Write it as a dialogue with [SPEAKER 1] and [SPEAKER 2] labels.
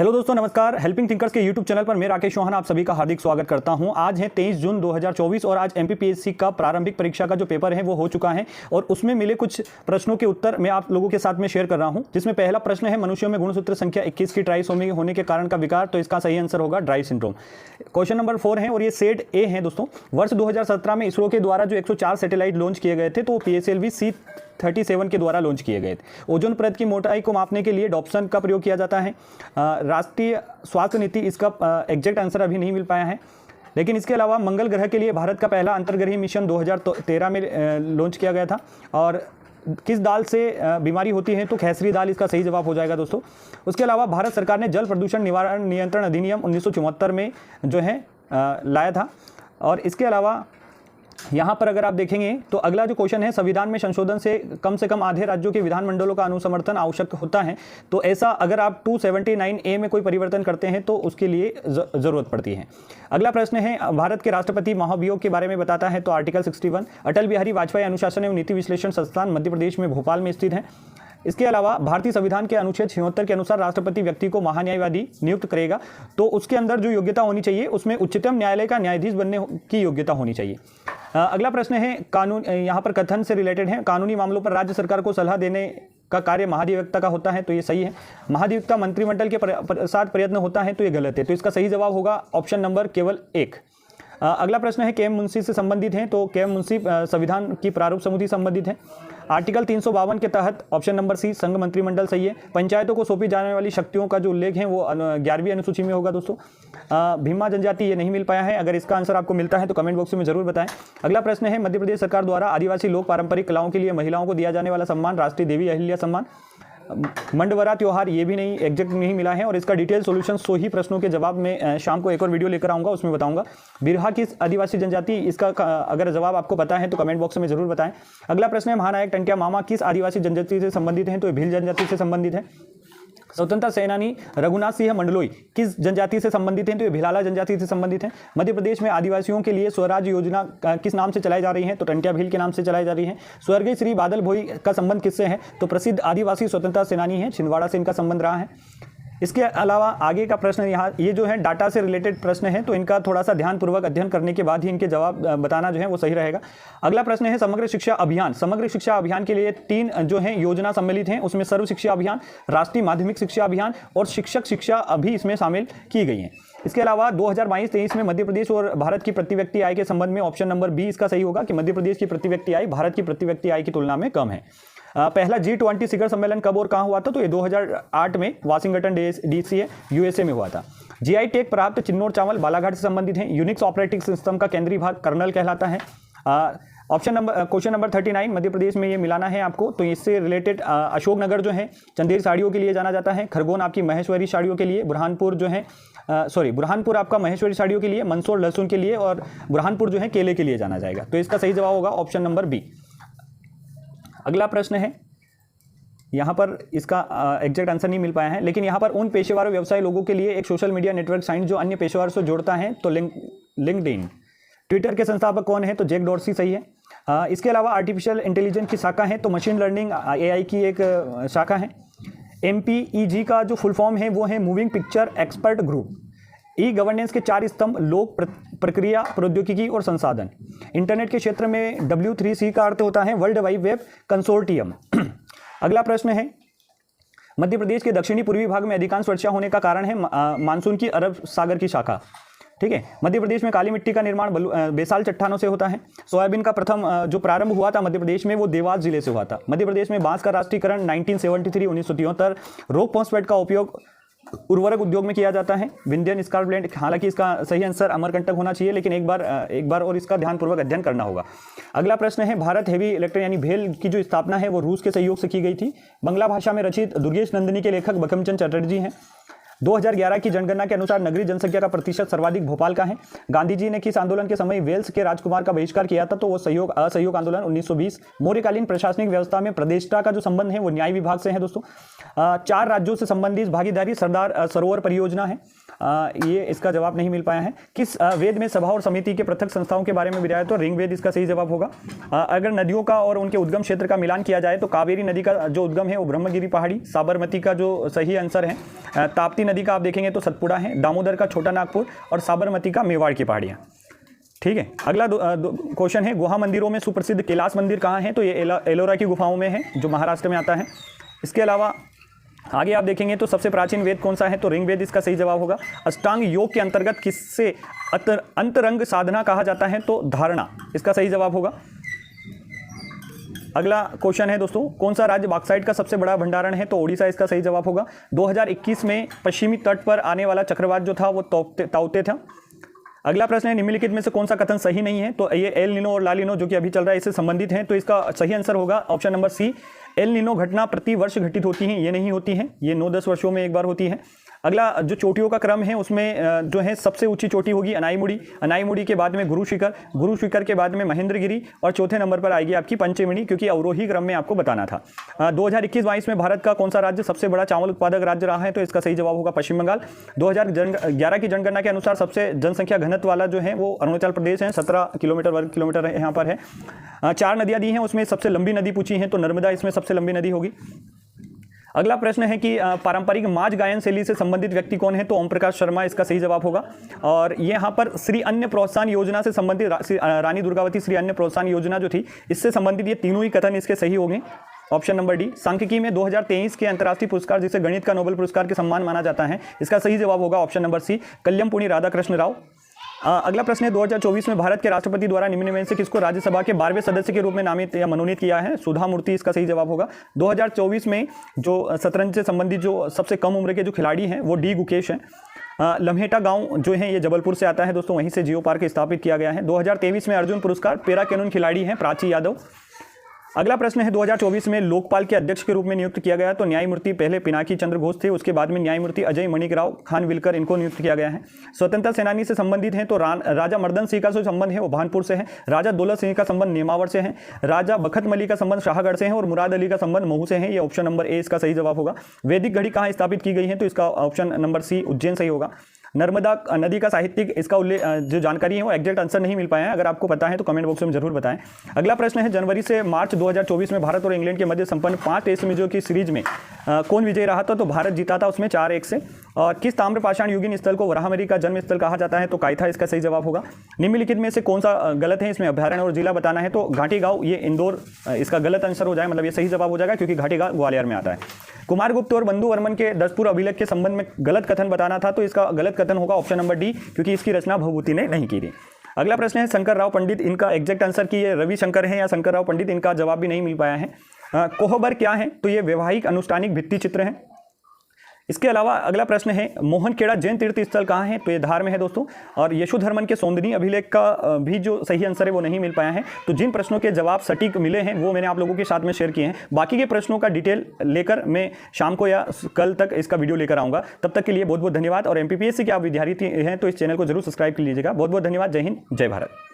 [SPEAKER 1] Hello दोस्तों, नमस्कार। Helping thinkers के यूट्यूब चैनल पर मैं राकेश चौहान आप सभी का हार्दिक स्वागत करता हूं। आज है 23 जून 2024 और आज एमपीपीएससी का प्रारंभिक परीक्षा का जो पेपर है वो हो चुका है और उसमें मिले कुछ प्रश्नों के उत्तर मैं आप लोगों के साथ में शेयर कर रहा हूं। जिसमें पहला प्रश्न है, मनुष्यों में गुणसूत्र संख्या 21 की ट्राइसोमी होने के कारण का विकार, तो इसका सही आंसर होगा ड्राई सिंड्रोम। क्वेश्चन नंबर 4 है और ये सेट ए है दोस्तों। वर्ष 2017 में इसरो के द्वारा जो 104 सैटेलाइट लॉन्च किए गए थे तो PSLV C-37 के द्वारा लॉन्च किए गए थे। ओजोन परत की मोटाई को मापने के लिए डॉप्सन का प्रयोग किया जाता है। राष्ट्रीय स्वास्थ्य नीति, इसका एग्जैक्ट आंसर अभी नहीं मिल पाया है। लेकिन इसके अलावा मंगल ग्रह के लिए भारत का पहला अंतर्ग्रही मिशन 2013 में लॉन्च किया गया था। और किस दाल से बीमारी होती है, तो खेसरी दाल इसका सही जवाब हो जाएगा दोस्तों। उसके अलावा भारत सरकार ने जल प्रदूषण निवारण नियंत्रण अधिनियम 1974 में जो है लाया था। और इसके अलावा यहाँ पर अगर आप देखेंगे तो अगला जो क्वेश्चन है, संविधान में संशोधन से कम आधे राज्यों के विधानमंडलों का अनुसमर्थन आवश्यक होता है। तो ऐसा अगर आप 279A में कोई परिवर्तन करते हैं तो उसके लिए जरूरत पड़ती है। अगला प्रश्न है, भारत के राष्ट्रपति महाभियोग के बारे में बताता है, तो आर्टिकल 61। अटल बिहारी वाजपेयी अनुशासन एवं नीति विश्लेषण संस्थान मध्य प्रदेश में भोपाल में स्थित है। इसके अलावा भारतीय संविधान के अनुच्छेद 76 के अनुसार राष्ट्रपति व्यक्ति को महान्यायवादी नियुक्त करेगा, तो उसके अंदर जो योग्यता होनी चाहिए उसमें उच्चतम न्यायालय का न्यायाधीश बनने की योग्यता होनी चाहिए। अगला प्रश्न है, कानून यहाँ पर कथन से रिलेटेड है, कानूनी मामलों पर राज्य सरकार को सलाह देने का कार्य महाधिवक्ता का होता है, तो ये सही है। महाधिवक्ता मंत्रिमंडल के साथ प्रयत्न होता है, तो ये गलत है। तो इसका सही जवाब होगा ऑप्शन नंबर केवल 1। अगला प्रश्न है, KM मुंशी से संबंधित है, तो KM मुंशी संविधान की प्रारूप समिति संबंधित है। आर्टिकल 352 के तहत ऑप्शन नंबर सी संघ मंत्रिमंडल सही है। पंचायतों को सौंपी जाने वाली शक्तियों का जो उल्लेख है वो 11वीं अनुसूची में होगा दोस्तों। भीमा जनजाति ये नहीं मिल पाया है, अगर इसका आंसर आपको मिलता है तो कमेंट बॉक्स में जरूर बताएं। अगला प्रश्न है, मध्य प्रदेश सरकार द्वारा आदिवासी लोक पारंपरिक कलाओं के लिए महिलाओं को दिया जाने वाला सम्मान राष्ट्रीय देवी अहिल्या सम्मान। मंडवरा त्योहार ये भी नहीं एग्जैक्ट नहीं मिला है और इसका डिटेल सॉल्यूशन 100 ही प्रश्नों के जवाब में शाम को एक और वीडियो लेकर आऊंगा, उसमें बताऊंगा। बिरहा किस आदिवासी जनजाति, इसका अगर जवाब आपको पता है तो कमेंट बॉक्स में जरूर बताएं। अगला प्रश्न है, महानायक टंट्या मामा किस आदिवासी जनजाति से संबंधित हैं, तो ये भील जनजाति से संबंधित है। स्वतंत्रता सेनानी रघुनाथ सिंह मंडलोई किस जनजाति से संबंधित हैं, तो ये भिलाला जनजाति से संबंधित हैं। मध्य प्रदेश में आदिवासियों के लिए स्वराज योजना किस नाम से चलाई जा रही है, तो टंट्या भील के नाम से चलाई जा रही है। स्वर्गीय श्री बादल भोई का संबंध किससे है, तो प्रसिद्ध आदिवासी स्वतंत्रता सेनानी है, छिंदवाड़ा से इनका संबंध रहा है। इसके अलावा आगे का प्रश्न यहाँ ये जो है डाटा से रिलेटेड प्रश्न है, तो इनका थोड़ा सा ध्यानपूर्वक अध्ययन करने के बाद ही इनके जवाब बताना जो है वो सही रहेगा। अगला प्रश्न है, समग्र शिक्षा अभियान। समग्र शिक्षा अभियान के लिए 3 जो है योजना सम्मिलित हैं, उसमें सर्व शिक्षा अभियान, राष्ट्रीय माध्यमिक शिक्षा अभियान और शिक्षक शिक्षा अभी इसमें शामिल की गई हैं। इसके अलावा 2022-23 में मध्य प्रदेश और भारत की प्रति व्यक्ति आय के संबंध में ऑप्शन नंबर बी इसका सही होगा कि मध्य प्रदेश की प्रति व्यक्ति आय भारत की प्रति व्यक्ति आय की तुलना में कम है। पहला G20 शिखर सम्मेलन कब और कहां हुआ था, तो ये 2008 में वाशिंगटन DC USA में हुआ था। GI टैग प्राप्त चिन्नौर चावल बालाघाट से संबंधित है। यूनिक्स ऑपरेटिंग सिस्टम का केंद्रीय भाग कर्नल कहलाता है। क्वेश्चन नंबर 39 मध्य प्रदेश में ये मिलाना है आपको, तो इससे रिलेटेड अशोकनगर जो है चंदेरी साड़ियों के लिए जाना जाता है, खरगोन आपकी महेश्वरी साड़ियों के लिए, बुरहानपुर जो है बुरहानपुर आपका महेश्वरी साड़ियों के लिए, मंदसौर लहसुन के लिए और बुरहानपुर जो है केले के लिए जाना जाएगा। तो इसका सही जवाब होगा ऑप्शन नंबर बी। अगला प्रश्न है, यहाँ पर इसका एग्जैक्ट आंसर नहीं मिल पाया है, लेकिन यहाँ पर उन पेशेवर व्यवसाय लोगों के लिए एक सोशल मीडिया नेटवर्क साइट जो अन्य पेशेवर से जोड़ता है, तो लिंक्डइन। ट्विटर के संस्थापक कौन है, तो जैक डॉर्सी सही है। इसके अलावा आर्टिफिशियल इंटेलिजेंस की शाखा है, तो मशीन लर्निंग AI की एक शाखा है। MPEG का जो फुल फॉर्म है वो है moving picture expert group. Governance के 4 स्तंभ, लोक, प्रक्रिया, प्रौद्योगिकी और संसाधन। इंटरनेट के क्षेत्र में W3C का अर्थ होता है वर्ल्ड वाइड वेब कंसोर्टियम। अगला प्रश्न है, मध्य प्रदेश के दक्षिणी पूर्वी भाग में अधिकांश वर्षा होने का कारण है मानसून की अरब सागर की शाखा। ठीक है। मध्य प्रदेश में काली मिट्टी का निर्माण बेसाल चट्टानों से होता है। सोयाबीन का प्रथम जो प्रारंभ हुआ था मध्य प्रदेश में वो देवास जिले से हुआ था। मध्य प्रदेश में बांस का राष्ट्रीयकरण 1973-1973। रोक फॉस्फेट का उपयोग उर्वरक उद्योग में किया जाता है। विंध्यन स्कार्पलैंड, हालांकि इसका सही आंसर अमरकंटक होना चाहिए, लेकिन एक बार और इसका ध्यानपूर्वक अध्ययन करना होगा। अगला प्रश्न है, भारत हेवी इलेक्ट्रिक यानी भेल की जो स्थापना है वो रूस के सहयोग से की गई थी। बांग्ला भाषा में रचित दुर्गेश नंदिनी के लेखक बंकिमचंद्र चटर्जी हैं। 2011 की जनगणना के अनुसार नगरीय जनसंख्या का प्रतिशत सर्वाधिक भोपाल का है। गांधी जी ने किस आंदोलन के समय वेल्स के राजकुमार का बहिष्कार किया था, तो वो असहयोग आंदोलन 1920। मौर्यकालीन प्रशासनिक व्यवस्था में प्रदेशता का जो संबंध है वो न्याय विभाग से है दोस्तों। 4 राज्यों से संबंधित भागीदारी सरदार सरोवर परियोजना है। ये इसका जवाब नहीं मिल पाया है। किस वेद में सभा और समिति के पृथक संस्थाओं के बारे में बताया, तो ऋग्वेद इसका सही जवाब होगा। अगर नदियों का और उनके उद्गम क्षेत्र का मिलान किया जाए तो कावेरी नदी का जो उद्गम है वो ब्रह्मगिरी पहाड़ी। साबरमती का जो सही आंसर है ताप्ती नदी का आप देखेंगे तो सतपुड़ा है, दामोदर का छोटा नागपुर और साबरमती का मेवाड़ की पहाड़ियाँ। ठीक है, अगला क्वेश्चन है गुहा मंदिरों में सुप्रसिद्ध कैलाश मंदिर कहाँ है? तो ये एलोरा की गुफाओं में है, जो महाराष्ट्र में आता है। इसके अलावा आगे आप देखेंगे तो सबसे प्राचीन वेद कौन सा है? तो ऋग्वेद इसका सही जवाब होगा। अष्टांग योग के अंतर्गत किससे अंतरंग साधना कहा जाता है? तो धारणा, इसका सही जवाब होगा। अगला क्वेश्चन है दोस्तों, कौन सा राज्य बॉक्साइट का सबसे बड़ा भंडारण है? तो ओडिशा इसका सही जवाब होगा। 2021 में पश्चिमी तट पर आने वाला चक्रवात जो था वो ताउते था। अगला प्रश्न है, निम्नलिखित में से कौन सा कथन सही नहीं है? तो ये एल निनो और ला निनो जो कि अभी चल रहा है इससे संबंधित है, तो इसका सही आंसर होगा ऑप्शन नंबर सी। एल निनो घटना प्रति वर्ष घटित होती है, ये नहीं होती है, ये 9-10 वर्षों में एक बार होती है। अगला जो चोटियों का क्रम है उसमें जो है सबसे ऊंची चोटी होगी अनाईमुड़ी, अनाईमुड़ी के बाद में गुरु शिखर, गुरु शिखर के बाद में महेंद्रगिरी और चौथे नंबर पर आएगी आपकी पंचमढ़ी, क्योंकि अवरोही क्रम में आपको बताना था। 2021-22 में भारत का कौन सा राज्य सबसे बड़ा चावल उत्पादक राज्य रहा है? तो इसका सही जवाब होगा पश्चिम बंगाल। 2011 की जनगणना के अनुसार सबसे जनसंख्या घनत्व वाला जो है वो अरुणाचल प्रदेश है, 17 वर्ग किलोमीटर यहाँ पर है। 4 नदियाँ दी हैं, उसमें सबसे लंबी नदी पूछी है, तो नर्मदा इसमें सबसे लंबी नदी होगी। अगला प्रश्न है कि पारंपरिक माज गायन शैली से संबंधित व्यक्ति कौन है? तो ओम प्रकाश शर्मा इसका सही जवाब होगा। और ये यहाँ पर श्री अन्य प्रोत्साहन योजना से संबंधित रानी दुर्गावती श्री अन्य प्रोत्साहन योजना जो थी इससे संबंधित ये तीनों ही कथन इसके सही होंगे। Option number D. सांख्यिकी में 2023 के अंतर्राष्ट्रीय पुरस्कार जिसे गणित का नोबेल पुरस्कार के सम्मान माना जाता है, इसका सही जवाब होगा option number C, Kalyampudi Radhakrishna Rao. अगला प्रश्न है 2024 में भारत के राष्ट्रपति द्वारा निम्न में से किसको राज्यसभा के 12वें सदस्य के रूप में नामित या मनोनीत किया है? सुधा मूर्ति इसका सही जवाब होगा। 2024 में जो शतरंज से संबंधित जो सबसे कम उम्र के जो खिलाड़ी हैं वो डी गुकेश हैं। लम्हेटा गांव जो है ये जबलपुर से आता है दोस्तों, वहीं से जियो पार्क स्थापित किया गया है। 2023 में अर्जुन पुरस्कार पैरा कैनोन खिलाड़ी हैं प्राची यादव। अगला प्रश्न है 2024 में लोकपाल के अध्यक्ष के रूप में नियुक्त किया गया, तो न्यायमूर्ति पहले पिनाकी चंद्र घोष थे, उसके बाद में न्यायमूर्ति अजय मणिकराव खानविलकर इनको नियुक्त किया गया है। स्वतंत्रता सेनानी से संबंधित हैं तो राजा मर्दन सिंह का जो संबंध है वो भानपुर से है, राजा दौलत सिंह का संबंध नेमावर से है, राजा बखत मली का संबंध शाहगढ़ से है और मुराद अली का संबंध महू से है। ये ऑप्शन नंबर ए इसका सही जवाब होगा। वैदिक घड़ी कहाँ स्थापित की गई है? तो इसका ऑप्शन नंबर सी उज्जैन सही होगा। नर्मदा नदी का साहित्यिक इसका उल्लेख जो जानकारी है वो एग्जैक्ट आंसर नहीं मिल पाया है, अगर आपको पता है तो कमेंट बॉक्स में जरूर बताएं। अगला प्रश्न है जनवरी से मार्च 2024 में भारत और इंग्लैंड के मध्य संपन्न 5 टेस्ट मैचों की सीरीज में कौन विजयी रहा था? तो भारत जीता था उसमें 4-1 से। और किस ताम्रपाषाण युगीन स्थल को वराहमिरी का जन्म स्थल कहा जाता है? तो कायथा इसका सही जवाब होगा। निम्नलिखित में से कौन सा गलत है? इसमें अभ्यारण्य और जिला बताना है, तो घाटी गांव ये इंदौर इसका गलत आंसर हो जाए, मतलब ये सही जवाब हो जाएगा क्योंकि घाटी गांव ग्वालियर में आता है। कुमारगुप्त और बंधु वर्मन के दसपुर अभिलेख के संबंध में गलत कथन बताना था, तो इसका गलत कथन होगा ऑप्शन नंबर डी, क्योंकि इसकी रचना भभूति ने नहीं की थी। अगला प्रश्न है शंकर राव पंडित, इनका एग्जैक्ट आंसर की ये रविशंकर है या शंकर राव पंडित, इनका जवाब भी नहीं मिल पाया है। कोहबर क्या है? तो ये वैवाहिक अनुष्ठानिक भित्ति चित्र है। इसके अलावा अगला प्रश्न है मोहनखेड़ा जैन तीर्थ स्थल कहाँ है? तो ये धार में है दोस्तों। और यशोधर्मन के सौंदनी अभिलेख का भी जो सही आंसर है वो नहीं मिल पाया है। तो जिन प्रश्नों के जवाब सटीक मिले हैं वो मैंने आप लोगों के साथ में शेयर किए हैं। बाकी के प्रश्नों का डिटेल लेकर मैं शाम को या कल तक इसका वीडियो लेकर आऊँगा। तब तक के लिए बहुत बहुत धन्यवाद। और MPPSC के आप विद्यार्थी हैं तो इस चैनल को जरूर सब्सक्राइब कर लीजिएगा। बहुत बहुत धन्यवाद। जय हिंद, जय भारत।